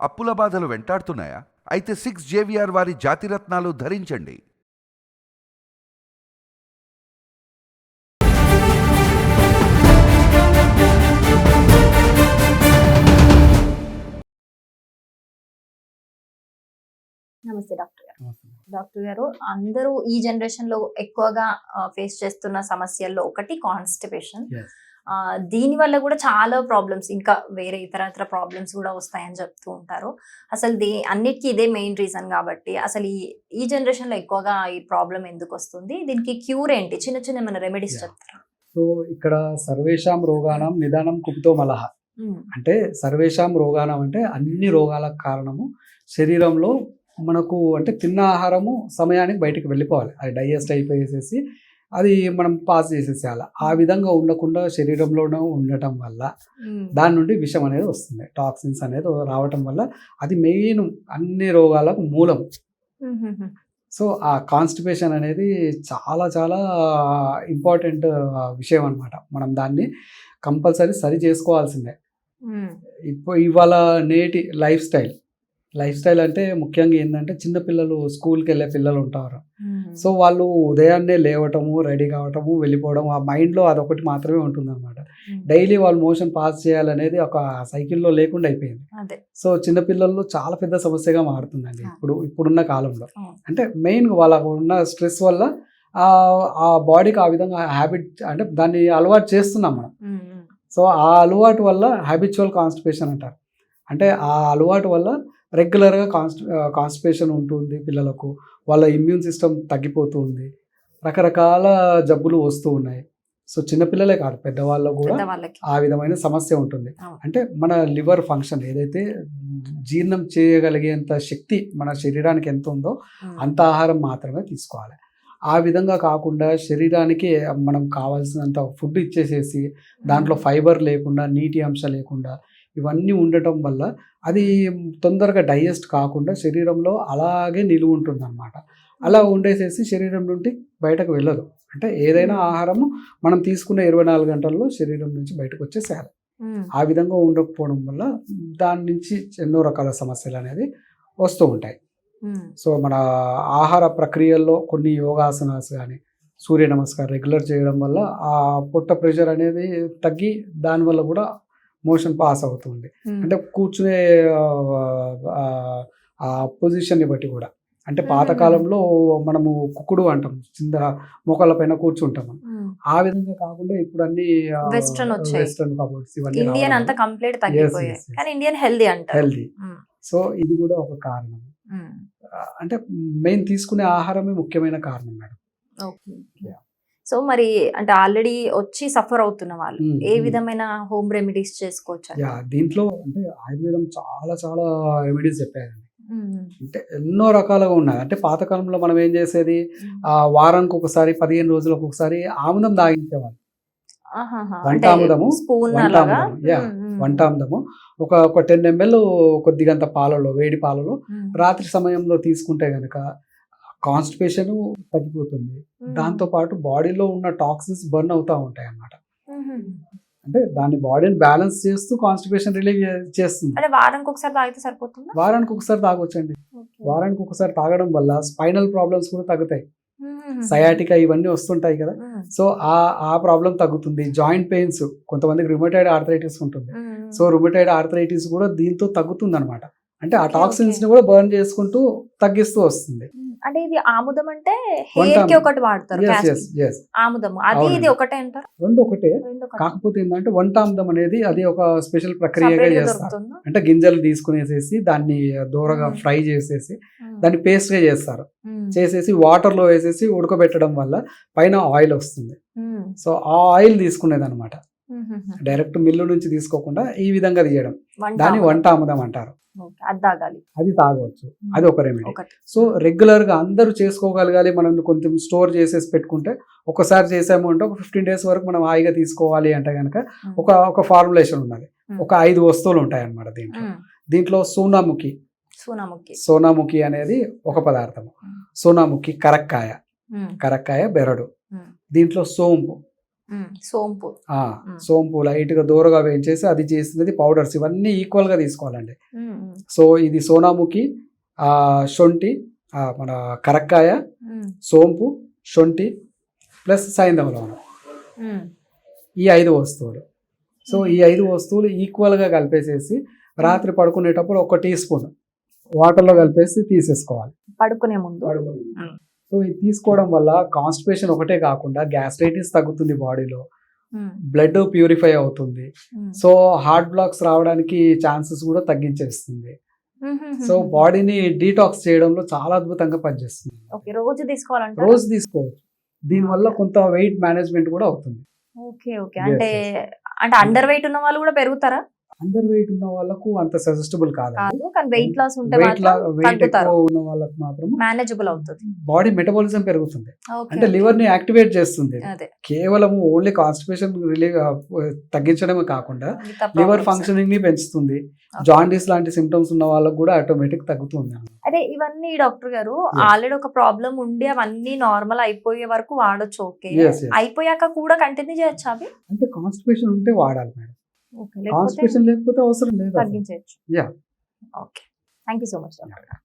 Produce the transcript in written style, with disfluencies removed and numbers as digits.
అప్పుల బాధలు వెంటాడుతున్నాయా? అయితే 6JVR వారి జాతిరత్నాలు ధరించండి. నమస్తే డాక్టర్ గారు. డాక్టర్ గారు, అందరూ ఈ జనరేషన్ లో ఎక్కువగా ఫేస్ చేస్తున్న సమస్యల్లో ఒకటి కాన్స్టిపేషన్. దీని వల్ల కూడా చాలా ప్రాబ్లమ్స్, ఇంకా వేరే ఇతర ప్రాబ్లమ్స్ కూడా వస్తాయని చెప్తూ ఉంటారు. అసలు అన్నిటికీ ఇదే మెయిన్ రీజన్ కాబట్టి అసలు ఈ జనరేషన్ లో ఎక్కువగా ఈ ప్రాబ్లం ఎందుకు వస్తుంది? దీనికి క్యూర్ ఏంటి? చిన్న చిన్న మన రెమెడీస్ చెప్తారా? సో ఇక్కడ సర్వేషాం రోగానం నిదానం కుపితో మలహ అంటే సర్వేషాం రోగానం అంటే అన్ని రోగాలకు కారణము శరీరంలో మనకు అంటే తిన్న ఆహారము సమయానికి బయటకు వెళ్ళిపోవాలి. అది డైజెస్ట్ అయిపోయేసేసి అది మనం పాస్ చేసేసేయాలి. ఆ విధంగా ఉండకుండా శరీరంలోనే ఉండటం వల్ల దాని నుండి విషం అనేది వస్తుంది, టాక్సిన్స్ అనేది రావటం వల్ల అది మెయిన్ అన్ని రోగాలకు మూలం. సో ఆ కాన్స్టిపేషన్ అనేది చాలా చాలా ఇంపార్టెంట్ విషయం అనమాట. మనం దాన్ని కంపల్సరీ సరి చేసుకోవాల్సిందే. ఇవాళ నేటి లైఫ్ స్టైల్ అంటే ముఖ్యంగా ఏంటంటే చిన్నపిల్లలు, స్కూల్కి వెళ్ళే పిల్లలు ఉంటారు. సో వాళ్ళు ఉదయాన్నే లేవటము, రెడీ కావటము, వెళ్ళిపోవడం, ఆ మైండ్లో అదొకటి మాత్రమే ఉంటుంది అనమాట. డైలీ వాళ్ళు మోషన్ పాస్ చేయాలనేది ఒక సైకిల్లో లేకుండా అయిపోయింది. సో చిన్నపిల్లల్లో చాలా పెద్ద సమస్యగా మారుతుందండి ఇప్పుడున్న కాలంలో. అంటే మెయిన్ వాళ్ళకు ఉన్న స్ట్రెస్ వల్ల ఆ బాడీకి ఆ విధంగా హ్యాబిట్ అంటే దాన్ని అలవాటు చేస్తున్నాం మనం. సో ఆ అలవాటు వల్ల హ్యాబిచువల్ కాన్స్టిపేషన్ అంటారు. అంటే ఆ అలవాటు వల్ల రెగ్యులర్గా కాన్స్టిపేషన్ ఉంటుంది పిల్లలకు. వాళ్ళ ఇమ్యూన్ సిస్టమ్ తగ్గిపోతుంది, రకరకాల జబ్బులు వస్తూ ఉన్నాయి. సో చిన్నపిల్లలే కాదు, పెద్దవాళ్ళకు కూడా ఆ విధమైన సమస్య ఉంటుంది. అంటే మన లివర్ ఫంక్షన్ ఏదైతే జీర్ణం చేయగలిగేంత శక్తి మన శరీరానికి ఎంత ఉందో అంత ఆహారం మాత్రమే తీసుకోవాలి. ఆ విధంగా కాకుండా శరీరానికి మనం కావాల్సినంత ఫుడ్ ఇచ్చేసేసి దాంట్లో ఫైబర్ లేకుండా, నీటి అంశం లేకుండా ఇవన్నీ ఉండటం వల్ల అది తొందరగా డైజెస్ట్ కాకుండా శరీరంలో అలాగే నిలువ ఉంటుంది అన్నమాట. అలా ఉండేసేసి శరీరం నుండి బయటకు వెళ్ళదు. అంటే ఏదైనా ఆహారము మనం తీసుకున్న 24 గంటల్లో శరీరం నుంచి బయటకు వచ్చేసేయాలి. ఆ విధంగా ఉండకపోవడం వల్ల దాని నుంచి ఎన్నో రకాల సమస్యలు అనేది వస్తూ ఉంటాయి. సో మన ఆహార ప్రక్రియల్లో కొన్ని యోగాసనాస్ కానీ, సూర్య నమస్కారం రెగ్యులర్ చేయడం వల్ల ఆ పొట్ట ప్రెషర్ అనేది తగ్గి దానివల్ల కూడా మోషన్ పాస్ అవుతుంది. అంటే కూర్చునే ఆ పొజిషన్ని బట్టి కూడా, అంటే పాతకాలంలో మనము కుక్కుడు అంటాం, కింద మోకాళ్ళ పైన కూర్చుంటాం. ఆ విధంగా కాకుండా ఇప్పుడు అన్ని వెస్ట్రన్ కబోర్డ్స్ ఇవన్నీ హెల్దీ. సో ఇది కూడా ఒక కారణం. అంటే మెయిన్ తీసుకునే ఆహారమే ముఖ్యమైన కారణం మేడం. సో మరి అంటే ఆల్రెడీ వచ్చి సఫర్ అవుతున్న వాళ్ళు ఏ విధమైన హోమ్ రెమెడీస్ చేసుకోవచ్చు? దీంట్లో అంటే ఆయుర్వేదం చాలా చాలా రెమెడీస్ చెప్పారండి. అంటే ఎన్నో రకాలుగా ఉన్నాయి. అంటే పాతకాలంలో మనం ఏం చేసేది, వారానికి ఒకసారి, 15 రోజులకు ఒకసారి ఆముదం తాగించేవాళ్ళు. వంటాముదము ఒక 10 ml కొద్దిగంత పాలలో, వేడి పాలలో రాత్రి సమయంలో తీసుకుంటే గనక కాన్స్టిపేషన్ తగ్గిపోతుంది. దాంతో పాటు బాడీలో ఉన్న టాక్సిన్స్ బర్న్ అవుతూ ఉంటాయి అన్నమాట. అంటే దాని బాడీని బ్యాలెన్స్ చేస్తూ కాన్స్టిపేషన్ రిలీవ్ చేస్తుంది. వారానికి ఒకసారి తాగితే సరిపోతుంది? వారానికి ఒకసారి తాగొచ్చండి. వారానికి ఒకసారి తాగడం వల్ల స్పైనల్ ప్రాబ్లమ్స్ కూడా తగ్గుతాయి. సయాటికా ఇవన్నీ వస్తుంటాయి కదా. సో ఆ ప్రాబ్లం తగ్గుతుంది. జాయింట్ పెయిన్స్, కొంతమందికి రుమటైడ్ ఆర్థరైటిస్ ఉంటుంది. సో రుమటైడ్ ఆర్థరైటిస్ కూడా దీంతో తగ్గుతుంది అనమాట. అంటే ఆ టాక్సిన్స్ ని కూడా బర్న్ చేసుకుంటూ తగ్గిస్తూ వస్తుంది. అంటే ఇది ఆముదం అంటే హెయిర్ కి ఒకటి వాడతారు, ఆముదము అది ఇది ఒకటే అంటారు? రెండు ఒకటే. కాకపోతే ఏంటంటే వంటాముదం అనేది అది ఒక స్పెషల్ ప్రక్రియగా చేస్తారు. అంటే గింజలు తీసుకునేసేసి దాన్ని దూరగా ఫ్రై చేసేసి దాన్ని పేస్ట్ గా చేస్తారు. చేసేసి వాటర్ లో వేసేసి ఉడకబెట్టడం వల్ల పైన ఆయిల్ వస్తుంది. సో ఆ ఆయిల్ తీసుకునేది అనమాట. డైరెక్ట్ మిల్లు నుంచి తీసుకోకుండా ఈ విధంగా తీయడం, దాన్ని వంటాముదం అంటారు. అది తాగవచ్చు. అది ఒక రెమెడీ. సో రెగ్యులర్ గా అందరూ చేసుకోగలగాలి. మనం కొంచెం స్టోర్ చేసేసి పెట్టుకుంటే ఒకసారి చేసాము అంటే ఒక 15 days వరకు మనం హాయిగా తీసుకోవాలి అంటే కనుక ఒక ఫార్ములేషన్ ఉన్నది. ఒక 5 వస్తువులు ఉంటాయి అన్నమాట దీంట్లో సోనాముఖి అనేది ఒక పదార్థము. సోనాముఖి, కరక్కాయ బెరడు, దీంట్లో సోంపు, సోంపు. సోంపు లైట్ గా దూరగా వేయించేసి అది చేసినది పౌడర్స్ ఇవన్నీ ఈక్వల్ గా తీసుకోవాలండి. సో ఇది సోనాముఖి, శొంఠి, మన కరక్కాయ, సోంపు, శొంఠి ప్లస్ సైంధవ లవణం, ఈ 5 వస్తువులు. సో ఈ 5 వస్తువులు ఈక్వల్ గా కలిపేసేసి రాత్రి పడుకునేటప్పుడు 1 టీ స్పూన్ వాటర్లో కలిపేసి తీసేసుకోవాలి పడుకునే ముందు. సో ఇది తీసుకోవడం వల్ల కాన్స్టిపేషన్ ఒకటే కాకుండా గ్యాస్ట్రైటిస్ తగ్గుతుంది, బాడీలో బ్లడ్ ప్యూరిఫై అవుతుంది. సో హార్ట్ బ్లాక్స్ రావడానికి ఛాన్సెస్ కూడా తగ్గించేస్తుంది. సో బాడీని డీటాక్స్ చేయడంలో చాలా అద్భుతంగా పనిచేస్తుంది. రోజు తీసుకోవాలంటే రోజు తీసుకోవచ్చు. దీనివల్ల కొంత వెయిట్ మేనేజ్మెంట్ కూడా అవుతుంది. Okay okay. అంటే అండర్ వెయిట్ ఉన్న వాళ్ళు కూడా పెరుగుతారా? అండర్ వెయిట్ ఉన్న వాళ్ళకు అంత సజెస్టబుల్ కాదు, కానీ వెయిట్ లాస్ ఉంటే వెయిట్ ఎక్కువ ఉన్న వాళ్ళకి మాత్రం మేనేజబుల్ అవుతుంది. బాడీ మెటబాలిజం పెరుగుతుంది, అంటే లివర్ ని యాక్టివేట్ చేస్తుంది. కేవలం ఓన్లీ కాన్స్టిపేషన్ తగ్గించడమే కాకుండా లివర్ ఫంక్షనింగ్ ని పెంచుతుంది. జాండీస్ లాంటి సిమ్టమ్స్ ఉన్న వాళ్ళకి కూడా ఆటోమేటిక్ తగ్గుతుంది. అదే ఇవన్నీ డాక్టర్ గారు ఆల్రెడీ ఒక ప్రాబ్లం ఉండి అవన్నీ నార్మల్ అయిపోయే వరకు వాడొచ్చు. ఓకే, అయిపోయాక కూడా కంటిన్యూ చేయొచ్చు అవి? అంటే కాన్స్టిపేషన్ ఉంటే వాడాలి మేడం, కాన్స్టిపేషన్ లేకపోతే అవసరం లేదు. తగ్గించవచ్చు. Okay, thank you so much doctor.